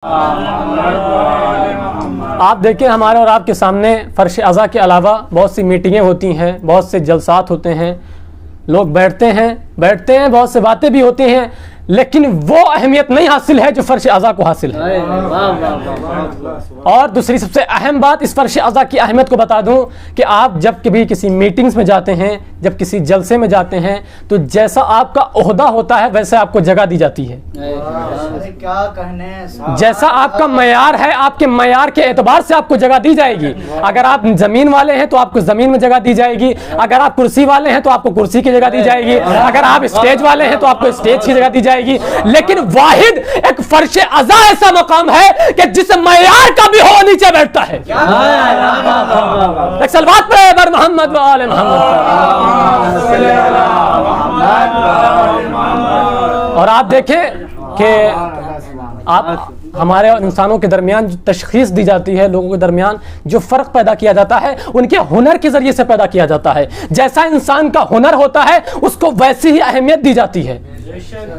آپ دیکھیں ہمارے اور آپ کے سامنے فرش اعضاء کے علاوہ بہت سی میٹنگیں ہوتی ہیں، بہت سے جلسات ہوتے ہیں، لوگ بیٹھتے ہیں بہت سے باتیں بھی ہوتی ہیں، لیکن وہ اہمیت نہیں حاصل ہے جو فرش اعضاء کو حاصل ہے۔ اور دوسری سب سے اہم بات اس فرش اعضاء کی اہمیت کو بتا دوں کہ آپ جب کبھی کسی میٹنگز میں جاتے ہیں، جب کسی جلسے میں جاتے ہیں، تو جیسا آپ کا عہدہ ہوتا ہے ویسے آپ کو جگہ دی جاتی ہے، جیسا آپ کا معیار ہے آپ کے معیار کے اعتبار سے آپ کو جگہ دی جائے گی۔ اگر آپ زمین والے ہیں تو آپ کو زمین میں جگہ دی جائے گی، اگر آپ کرسی والے ہیں تو آپ کو کرسی کی جگہ دی جائے گی، اگر آپ اسٹیج والے ہیں تو آپ کو اسٹیج کی جگہ دی جائے گی، لیکن واحد ایک فرش اعضاء ایسا مقام ہے کہ جس معیار کا بھی ہو نیچے بیٹھتا ہے۔ ایک صلوات پڑھے بر محمد و آل محمد۔ اور آپ دیکھیں کہ آپ ہمارے انسانوں کے درمیان جو تشخیص دی جاتی ہے، لوگوں کے درمیان جو فرق پیدا کیا جاتا ہے ان کے ہنر کے ذریعے سے پیدا کیا جاتا ہے۔ جیسا انسان کا ہنر ہوتا ہے اس کو ویسی ہی اہمیت دی جاتی ہے۔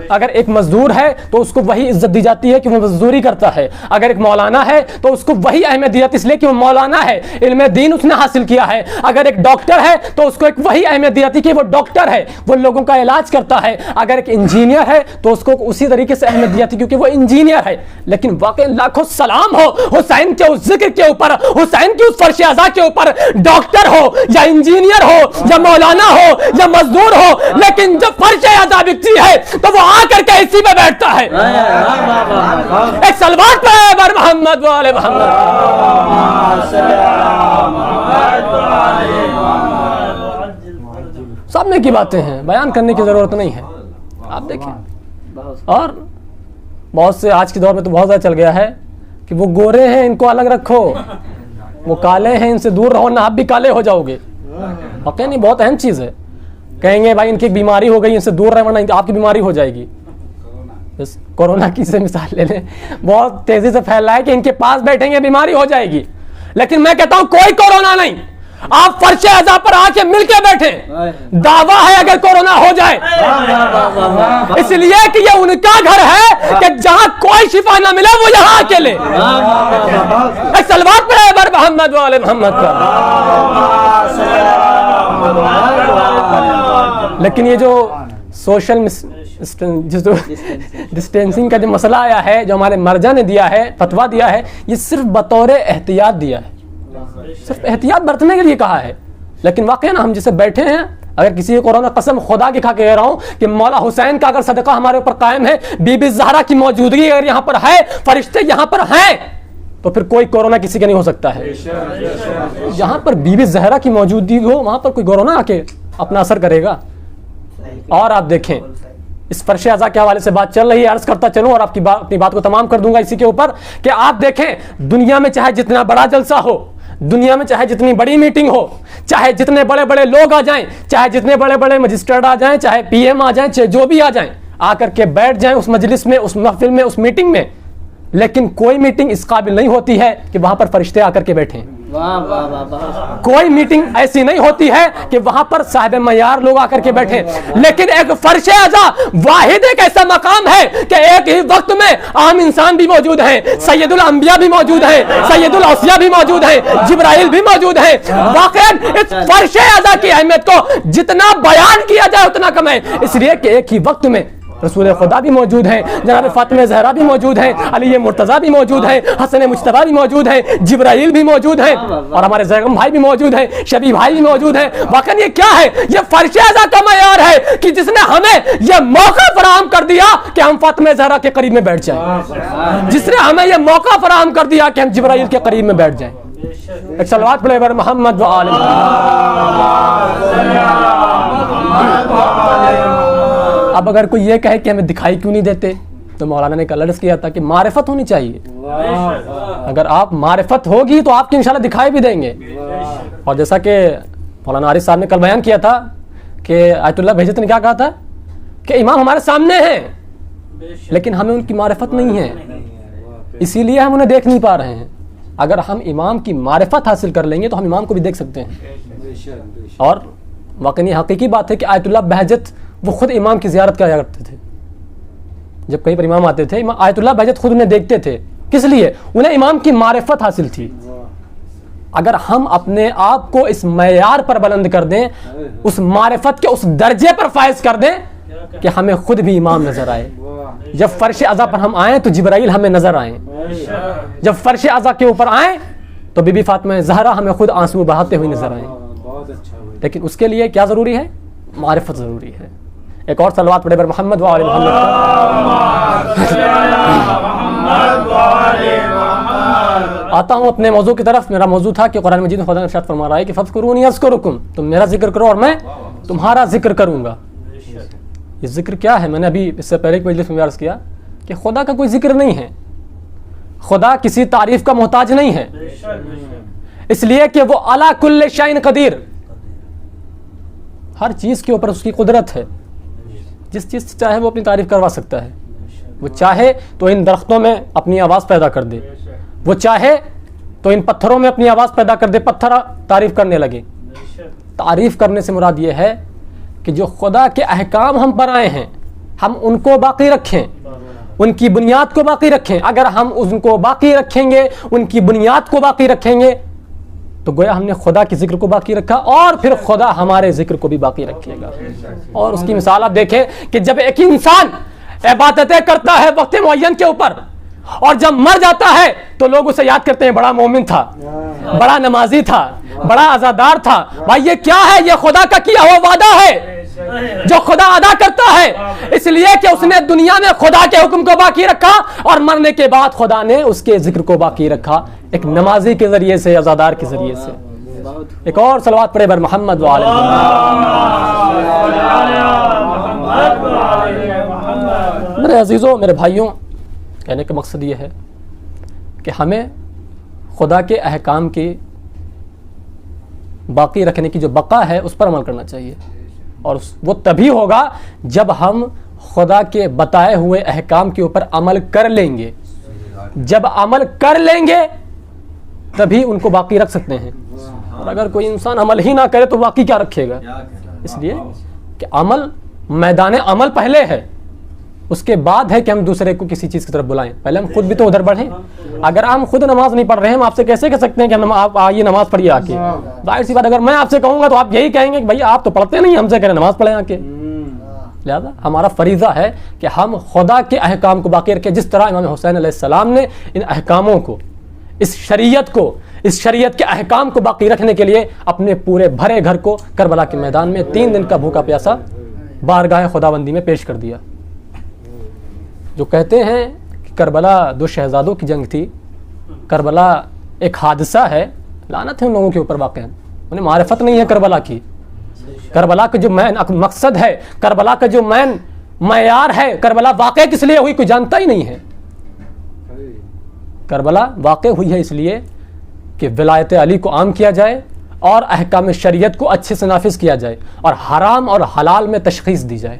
اگر ایک مزدور ہے تو اس کو وہی عزت دی جاتی ہے کہ وہ مزدوری کرتا ہے، اگر ایک مولانا ہے تو اس کو وہی اہمیت دی جاتی ہے اس لیے کہ وہ مولانا ہے، علم دین اس نے حاصل کیا ہے، اگر ایک ڈاکٹر ہے تو اس کو ایک وہی اہمیت دی جاتی ہے کہ وہ ڈاکٹر ہے، وہ لوگوں کا علاج کرتا ہے، اگر ایک انجینئر ہے تو اس کو اسی طریقے سے اہمیت دی جاتی ہے کیونکہ وہ انجینئر ہے۔ لیکن واقعی لاکھوں سلام ہو حسین کے اس ذکر کے اوپر، حسین کی اس فرش اعضاء کے اوپر، ڈاکٹر ہو یا انجینئر ہو یا مولانا ہو یا مزدور ہو، لیکن جب فرش اعضاء بکتی ہے تو وہ آ کر کے اسی پہ بیٹھتا ہے۔ ایک صلوات پہ بر محمد و آل محمد۔ سامنے کی باتیں ہیں، بیان کرنے کی ضرورت نہیں ہے۔ آپ دیکھیں، اور بہت سے آج کے دور میں تو بہت زیادہ چل گیا ہے کہ وہ گورے ہیں ان کو الگ رکھو، وہ کالے ہیں ان سے دور رہو نہ آپ بھی کالے ہو جاؤ گے۔ واقعی نہیں، بہت اہم چیز ہے۔ کہیں گے بھائی ان کی بیماری ہو گئی ان سے دور رہے ورنہ آپ کی بیماری ہو جائے گی۔ بس کورونا کی سے مثال لے لیں، بہت تیزی سے پھیل رہا ہے کہ ان کے پاس بیٹھیں گے بیماری ہو جائے گی، لیکن میں کہتا ہوں کوئی کورونا نہیں، آپ فرش اعضاء پر آ کے مل کے بیٹھیں، دعویٰ ہے اگر کورونا ہو جائے، اس لیے کہ یہ ان کا گھر ہے کہ جہاں کوئی شفا نہ ملے وہ یہاں آ کے لے۔ ایک صلوات پڑھے بر محمد و آل محمد کا۔ لیکن یہ جو سوشل ڈسٹینسنگ کا جو مسئلہ آیا ہے، جو ہمارے مرجع نے دیا ہے، فتویٰ دیا ہے، یہ صرف بطور احتیاط دیا ہے، صرف احتیاط برتنے کے لیے کہا ہے۔ لیکن واقعی نا ہم جسے بیٹھے ہیں، اگر کسی کو کورونا، قسم خدا کی کھا کے کہہ رہا ہوں کہ مولا حسین کا اگر صدقہ ہمارے اوپر قائم ہے، بی بی زہرا کی موجودگی اگر یہاں پر ہے، فرشتے یہاں پر ہیں، تو پھر کوئی کورونا کسی کا نہیں ہو سکتا ہے۔ جہاں پر بی بی زہرا کی موجودگی ہو وہاں پر کوئی کورونا آ کے اپنا اثر کرے گا۔ اور آپ دیکھیں اس فرش اعضاء کے حوالے سے بات چل رہی ہے، عرض کرتا چلوں اور اپنی بات کو تمام کر دوں گا اسی کے اوپر کہ آپ دیکھیں دنیا میں چاہے جتنا بڑا جلسہ ہو، دنیا میں چاہے جتنی بڑی میٹنگ ہو، چاہے جتنے بڑے بڑے لوگ آ جائیں، چاہے جتنے بڑے بڑے مجسٹریٹ آ جائیں، چاہے پی ایم آ جائیں، چاہے جو بھی آ جائیں، آ کر کے بیٹھ جائیں اس مجلس میں، اس محفل میں، اس میٹنگ میں، لیکن کوئی میٹنگ اس قابل نہیں ہوتی ہے کہ وہاں پر فرشتے آ کر کے بیٹھیں۔ کوئی میٹنگ ایسی نہیں ہوتی ہے کہ وہاں پر صاحب معیار لوگ آ کر کے بیٹھیں، لیکن ایک فرش اعضاء واحد ایک ایسا مقام ہے کہ ایک ہی وقت میں عام انسان بھی موجود ہیں، سید الانبیاء بھی موجود ہیں، سید الاوصیاء بھی موجود ہیں، جبرائیل بھی موجود ہیں۔ واقعی اس فرش اعضاء کی اہمیت کو جتنا بیان کیا جائے اتنا کم ہے، اس لیے کہ ایک ہی وقت میں رسول خدا بھی موجود ہیں، جناب فاطمہ زہرا بھی موجود ہیں، علی مرتضیٰ بھی موجود ہیں، حسن مجتبیٰ بھی موجود ہیں، جبرائیل بھی موجود ہیں، اور ہمارے زیغم بھائی بھی موجود ہیں، شبیہ بھائی بھی موجود ہیں۔ واقعا یہ کیا ہے؟ یہ فرش اعضاء کا معیار ہے کہ جس نے ہمیں یہ موقع فراہم کر دیا کہ ہم فاطمہ زہرا کے قریب میں بیٹھ جائیں، جس نے ہمیں یہ موقع فراہم کر دیا کہ ہم جبرائیل کے قریب میں بیٹھ جائیں۔ ایک صلوات پڑھے بر محمد و آل اب اگر کوئی یہ کہے کہ ہمیں دکھائی کیوں نہیں دیتے، تو مولانا نے کل عرض کیا تھا کہ معرفت ہونی چاہیے۔ اگر آپ معرفت ہوگی تو آپ کی انشاءاللہ دکھائی بھی دیں گے۔ اور جیسا کہ مولانا عارف صاحب نے کل بیان کیا تھا کہ آیت اللہ بہجت نے کیا کہا تھا کہ امام ہمارے سامنے ہیں لیکن ہمیں ان کی معرفت نہیں ہے، اسی لیے ہم انہیں دیکھ نہیں پا رہے ہیں۔ اگر ہم امام کی معرفت حاصل کر لیں گے تو ہم امام کو بھی دیکھ سکتے ہیں۔ اور واقعی حقیقی بات ہے کہ آیت اللہ بہجت وہ خود امام کی زیارت کیا کرتے تھے، جب کہیں پر امام آتے تھے آیت اللہ بہجت خود انہیں دیکھتے تھے کس لیے؟ انہیں امام کی معرفت حاصل تھی. اگر ہم اپنے آپ کو اس معیار پر بلند کر دیں، اس معرفت کے اس درجے پر فائز کر دیں کہ ہمیں خود بھی امام نظر آئے. جب فرش عزا پر ہم آئیں تو جبرائیل ہمیں نظر آئیں. جب فرش عزا کے اوپر آئیں تو بی بی فاطمہ زہرا ہمیں خود آنسو بہاتے ہوئے نظر آئیں. لیکن اس کے لیے کیا ضروری ہے؟ معرفت ضروری ہے. ایک اور صلوات پڑھے بر محمد وآل محمد. آتا ہوں اپنے موضوع کی طرف. میرا موضوع تھا کہ قرآن مجید میں خدا نے ارشاد فرما رہا ہے کہ فاذکرونی اذکرکم، تم میرا ذکر کرو اور میں تمہارا ذکر کروں گا. یہ ذکر کیا ہے؟ میں نے ابھی اس سے پہلے کی مجلس میں عرض کیا کہ خدا کا کوئی ذکر نہیں ہے. خدا کسی تعریف کا محتاج نہیں ہے، اس لیے کہ وہ علی کل شیء قدیر، ہر چیز کے اوپر اس کی قدرت ہے. جس چیز سے چاہے وہ اپنی تعریف کروا سکتا ہے. وہ چاہے تو ان درختوں میں اپنی آواز پیدا کر دے، وہ چاہے تو ان پتھروں میں اپنی آواز پیدا کر دے، پتھر تعریف کرنے لگے. تعریف کرنے سے مراد یہ ہے کہ جو خدا کے احکام ہم پر آئے ہیں ہم ان کو باقی رکھیں، ان کی بنیاد کو باقی رکھیں. اگر ہم ان کو باقی رکھیں گے، ان کی بنیاد کو باقی رکھیں گے، تو گویا ہم نے خدا کے ذکر کو باقی رکھا، اور پھر خدا ہمارے ذکر کو بھی باقی رکھے گا. اور اس کی مثال آپ دیکھیں کہ جب ایک انسان عبادتیں کرتا ہے وقت معین کے اوپر اور جب مر جاتا ہے تو لوگ اسے یاد کرتے ہیں بڑا مومن تھا، بڑا نمازی تھا، بڑا عزادار تھا. بھائی یہ کیا ہے؟ یہ خدا کا کیا ہوا وعدہ ہے جو خدا ادا کرتا ہے، اس لیے کہ اس نے دنیا میں خدا کے حکم کو باقی رکھا اور مرنے کے بعد خدا نے اس کے ذکر کو باقی رکھا، ایک نمازی کے ذریعے سے، عزادار کے ذریعے سے. ایک اور صلوات پڑھے بر محمد وآل محمد. میرے عزیزوں، میرے بھائیوں، کہنے کا مقصد یہ ہے کہ ہمیں خدا کے احکام کی باقی رکھنے کی جو بقا ہے اس پر عمل کرنا چاہیے، اور وہ تبھی ہوگا جب ہم خدا کے بتائے ہوئے احکام کے اوپر عمل کر لیں گے. جب عمل کر لیں گے تبھی ان کو باقی رکھ سکتے ہیں، اور اگر کوئی انسان عمل ہی نہ کرے تو باقی کیا رکھے گا؟ اس لیے کہ عمل، میدان عمل پہلے ہے، اس کے بعد ہے کہ ہم دوسرے کو کسی چیز کی طرف بلائیں. پہلے ہم خود بھی تو ادھر بڑھیں. اگر ہم خود نماز نہیں پڑھ رہے ہیں ہم آپ سے کیسے کہہ سکتے ہیں کہ آپ آئیے نماز پڑھیے آ کے؟ ظاہر سی بات اگر میں آپ سے کہوں گا تو آپ یہی کہیں گے کہ بھائی آپ تو پڑھتے نہیں، ہم سے کہیں نماز پڑھیں آ کے. لہذا ہمارا فریضہ ہے کہ ہم خدا کے احکام کو باقی رکھیں، جس طرح امام حسین علیہ السلام نے ان احکاموں کو، اس شریعت کے احکام کو باقی رکھنے کے لیے اپنے پورے بھرے گھر کو کربلا کے میدان میں 3 دن کا بھوکا پیاسا بارگاہ خداوندی میں پیش کر دیا. جو کہتے ہیں کہ کربلا 2 شہزادوں کی جنگ تھی، کربلا ایک حادثہ ہے، لعنت ہے ان لوگوں کے اوپر. واقعا انہیں معرفت نہیں ہے کربلا کی. کربلا کا جو مین مقصد ہے، کربلا کا جو مین معیار ہے، کربلا واقع کس لیے ہوئی کوئی جانتا ہی نہیں ہے. کربلا واقع ہوئی ہے اس لیے کہ ولایت علی کو عام کیا جائے اور احکام شریعت کو اچھے سے نافذ کیا جائے اور حرام اور حلال میں تشخیص دی جائے.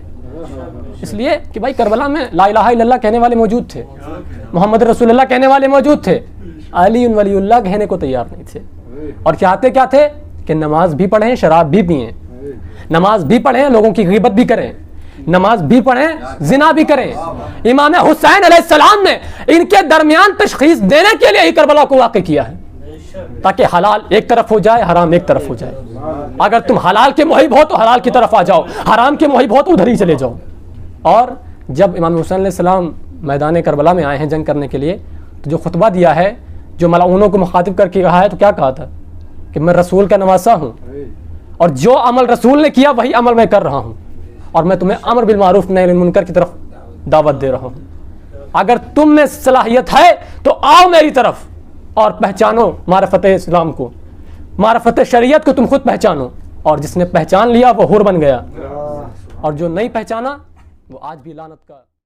اس لیے کہ بھائی کربلا میں لا الہ الا اللہ کہنے والے موجود تھے، محمد رسول اللہ کہنے والے موجود تھے، علی ولی اللہ کہنے کو تیار نہیں تھے. اور چاہتے کیا تھے کہ نماز بھی پڑھیں، شراب بھی پئیں، نماز بھی پڑھیں، لوگوں کی غیبت بھی کریں، نماز بھی پڑھیں، زنا بھی کریں. امام حسین علیہ السلام نے ان کے درمیان تشخیص دینے کے لیے ہی کربلا کو واقع کیا ہے، تاکہ حلال ایک طرف ہو جائے، حرام ایک طرف ہو جائے. اگر تم حلال کے محب ہو تو حلال کی طرف آ جاؤ، حرام کے محب ہو تو ادھر ہی چلے جاؤ. اور جب امام حسین علیہ السلام میدان کربلا میں آئے ہیں جنگ کرنے کے لیے، تو جو خطبہ دیا ہے، جو ملعونوں کو مخاطب کر کے کہا ہے، تو کیا کہا تھا کہ میں رسول کا نواسا ہوں، اور جو عمل رسول نے کیا وہی عمل میں کر رہا ہوں، اور میں تمہیں امر بالمعروف نہی عن المنکر کی طرف دعوت دے رہا ہوں. اگر تم میں صلاحیت ہے تو آؤ میری طرف اور پہچانو معرفت اسلام کو، معرفت شریعت کو تم خود پہچانو. اور جس نے پہچان لیا وہ حر بن گیا، اور جو نہیں پہچانا وہ آج بھی لعنت کا